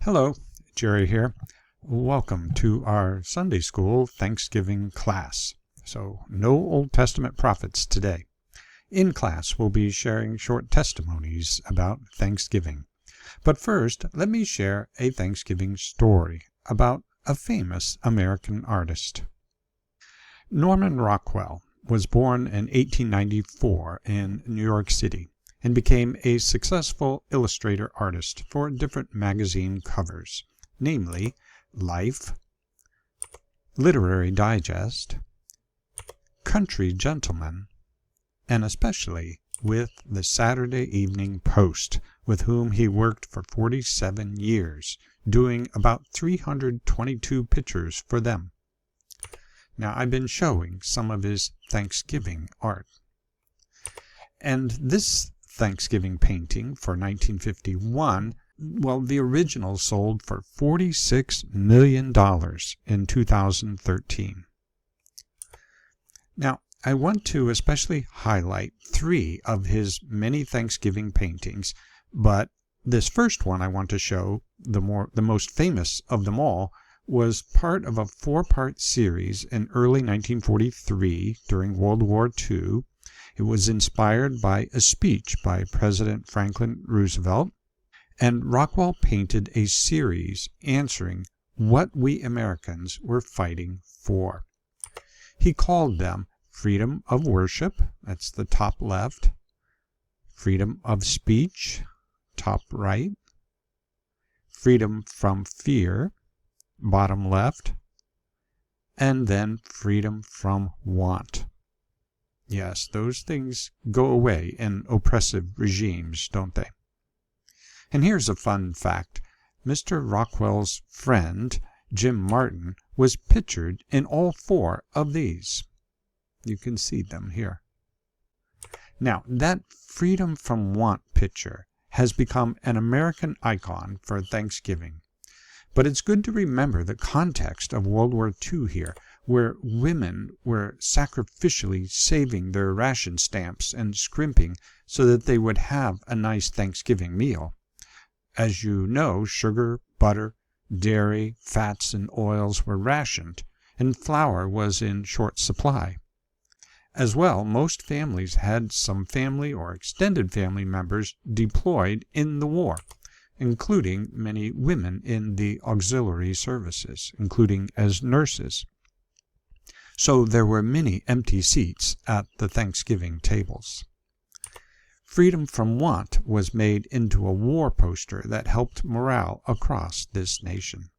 Hello, Jerry here. Welcome to our Sunday School Thanksgiving class. So, no Old Testament prophets today. In class, we'll be sharing short testimonies about Thanksgiving. But first, let me share a Thanksgiving story about a famous American artist. Norman Rockwell was born in 1894 in New York City and became a successful illustrator artist for different magazine covers, namely Life, Literary Digest, Country Gentleman, and especially with the Saturday Evening Post, with whom he worked for 47 years, doing about 322 pictures for them. Now, I've been showing some of his Thanksgiving art. And this Thanksgiving painting for 1951, well, the original sold for $46 million in 2013. Now, I want to especially highlight three of his many Thanksgiving paintings, but this first one I want to show, the most famous of them all, was part of a four-part series in early 1943 during World War II. It was inspired by a speech by President Franklin Roosevelt, and Rockwell painted a series answering what we Americans were fighting for. He called them freedom of worship, that's the top left, freedom of speech, top right, freedom from fear, bottom left, and then freedom from want. Yes, those things go away in oppressive regimes, don't they? And here's a fun fact. Mr. Rockwell's friend, Jim Martin, was pictured in all four of these. You can see them here. Now, that freedom from want picture has become an American icon for Thanksgiving. But it's good to remember the context of World War II here, where women were sacrificially saving their ration stamps and scrimping so that they would have a nice Thanksgiving meal. As you know, sugar, butter, dairy, fats, and oils were rationed, and flour was in short supply. As well, most families had some family or extended family members deployed in the war, including many women in the auxiliary services, including as nurses. So there were many empty seats at the Thanksgiving tables. Freedom from Want was made into a war poster that helped morale across this nation.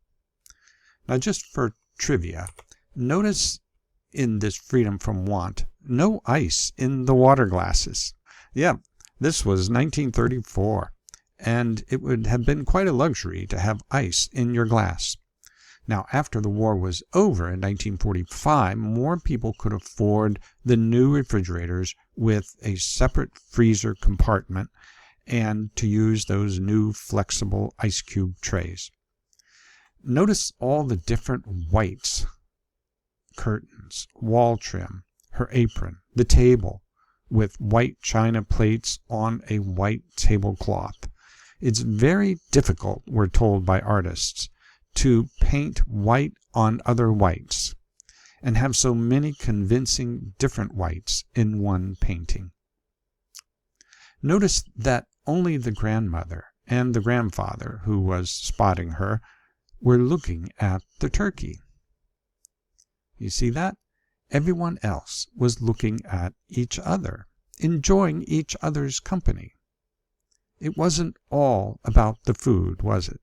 Now, just for trivia, notice in this freedom from want, no ice in the water glasses. Yeah, this was 1934, and it would have been quite a luxury to have ice in your glass. Now, after the war was over in 1945, more people could afford the new refrigerators with a separate freezer compartment and to use those new flexible ice cube trays. Notice all the different whites: curtains, wall trim, her apron, the table with white china plates on a white tablecloth. It's very difficult, we're told by artists, to paint white on other whites and have so many convincing different whites in one painting. Notice that only the grandmother and the grandfather, who was spotting her, were looking at the turkey. You see that? Everyone else was looking at each other, enjoying each other's company. It wasn't all about the food, was it?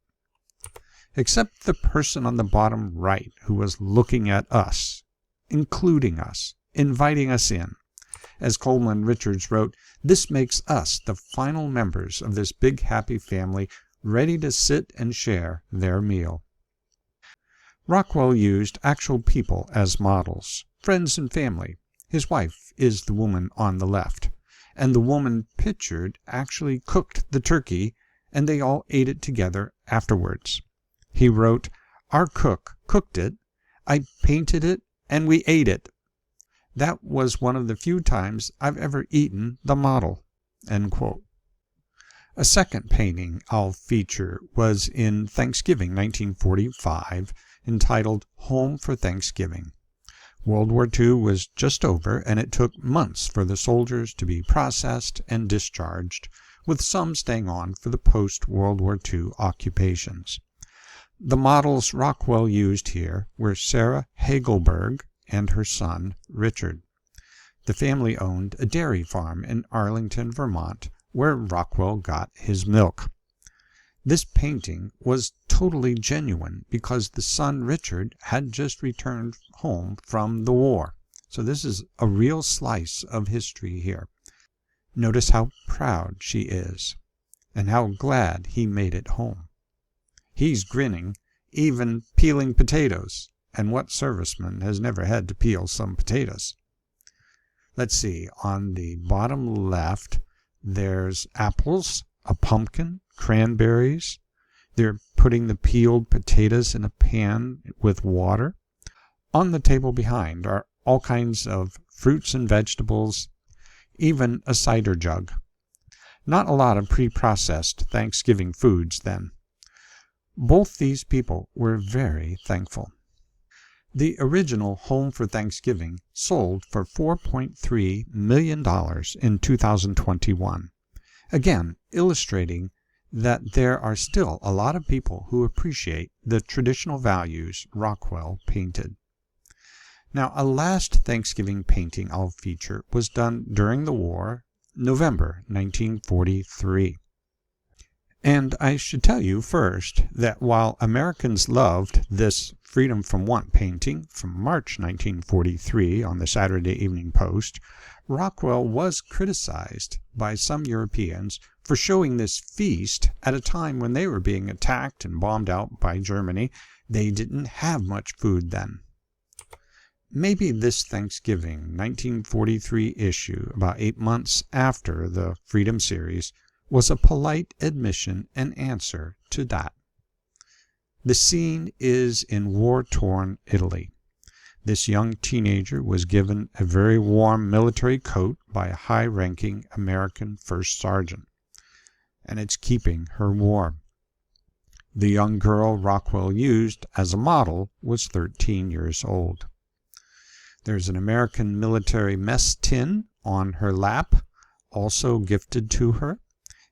Except the person on the bottom right who was looking at us, including us, inviting us in. As Coleman Richards wrote, this makes us the final members of this big happy family, ready to sit and share their meal. Rockwell used actual people as models, friends and family. His wife is the woman on the left, and the woman pictured actually cooked the turkey, and they all ate it together afterwards. He wrote, "Our cook cooked it, I painted it, and we ate it. That was one of the few times I've ever eaten the model." End quote. A second painting I'll feature was in Thanksgiving 1945, entitled Home for Thanksgiving. World War II was just over, and it took months for the soldiers to be processed and discharged, with some staying on for the post-World War II occupations. The models Rockwell used here were Sarah Hagelberg and her son, Richard. The family owned a dairy farm in Arlington, Vermont, where Rockwell got his milk. This painting was totally genuine because the son Richard had just returned home from the war. So this is a real slice of history here. Notice how proud she is and how glad he made it home. He's grinning, even peeling potatoes, and what serviceman has never had to peel some potatoes? Let's see, on the bottom left, there's apples, a pumpkin, cranberries. They're putting the peeled potatoes in a pan with water. On the table behind are all kinds of fruits and vegetables, even a cider jug. Not a lot of pre-processed Thanksgiving foods then. Both these people were very thankful. The original Home for Thanksgiving sold for $4.3 million in 2021. Again, illustrating that there are still a lot of people who appreciate the traditional values Rockwell painted. Now, a last Thanksgiving painting I'll feature was done during the war, November 1943. And I should tell you first that while Americans loved this Freedom from Want painting from March 1943 on the Saturday Evening Post, Rockwell was criticized by some Europeans for showing this feast at a time when they were being attacked and bombed out by Germany. They didn't have much food then. Maybe this Thanksgiving 1943 issue, about 8 months after the Freedom series, was a polite admission and answer to that. The scene is in war-torn Italy. This young teenager was given a very warm military coat by a high-ranking American first sergeant, and it's keeping her warm. The young girl Rockwell used as a model was 13 years old. There's an American military mess tin on her lap, also gifted to her.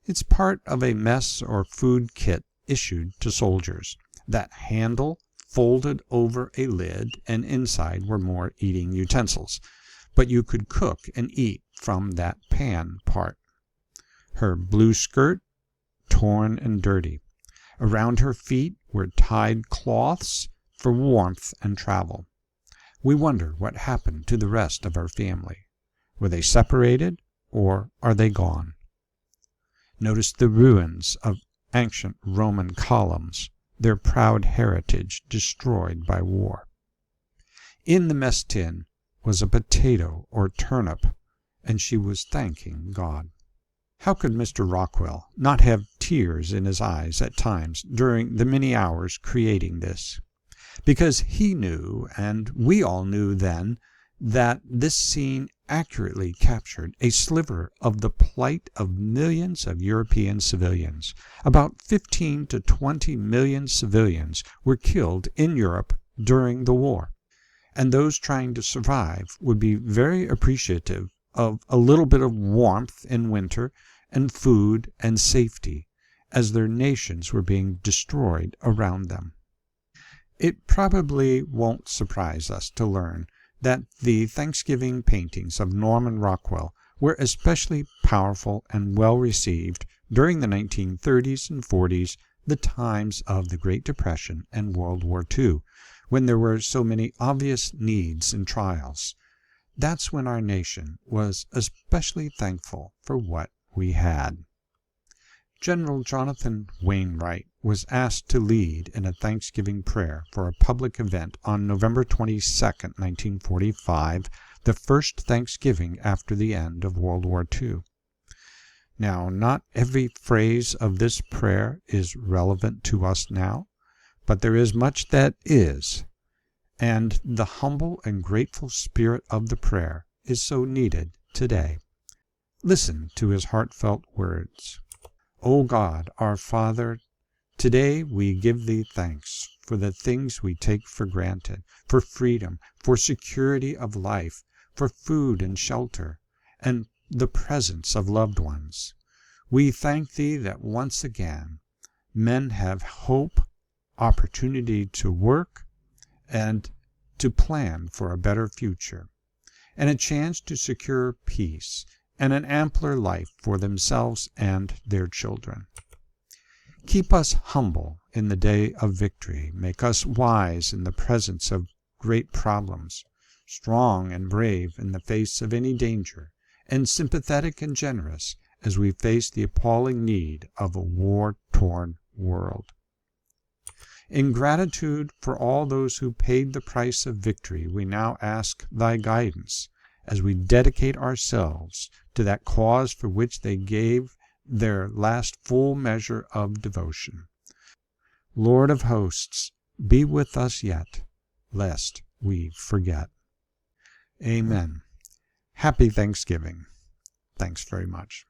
It's part of a mess or food kit issued to soldiers. That handle folded over a lid, and inside were more eating utensils. But you could cook and eat from that pan part. Her blue skirt, torn and dirty. Around her feet were tied cloths for warmth and travel. We wonder what happened to the rest of her family. Were they separated, or are they gone? Notice the ruins of ancient Roman columns, their proud heritage destroyed by war. In the mess tin was a potato or turnip, and she was thanking God. How could Mr. Rockwell not have tears in his eyes at times during the many hours creating this? Because he knew, and we all knew then, that this scene accurately captured a sliver of the plight of millions of European civilians. About 15 to 20 million civilians were killed in Europe during the war, and those trying to survive would be very appreciative of a little bit of warmth in winter and food and safety as their nations were being destroyed around them. It probably won't surprise us to learn that the Thanksgiving paintings of Norman Rockwell were especially powerful and well received during the 1930s and 40s, the times of the Great Depression and World War II, when there were so many obvious needs and trials. That's when our nation was especially thankful for what we had. General Jonathan Wainwright was asked to lead in a Thanksgiving prayer for a public event on November 22, 1945, the first Thanksgiving after the end of World War II. Now, not every phrase of this prayer is relevant to us now, but there is much that is, and the humble and grateful spirit of the prayer is so needed today. Listen to his heartfelt words. O God, our Father, today we give Thee thanks for the things we take for granted, for freedom, for security of life, for food and shelter, and the presence of loved ones. We thank Thee that once again men have hope, opportunity to work, and to plan for a better future, and a chance to secure peace and an ampler life for themselves and their children. Keep us humble in the day of victory. Make us wise in the presence of great problems, strong and brave in the face of any danger, and sympathetic and generous as we face the appalling need of a war-torn world. In gratitude for all those who paid the price of victory, we now ask Thy guidance as we dedicate ourselves to that cause for which they gave their last full measure of devotion. Lord of hosts, be with us yet, lest we forget. Amen. Happy Thanksgiving. Thanks very much.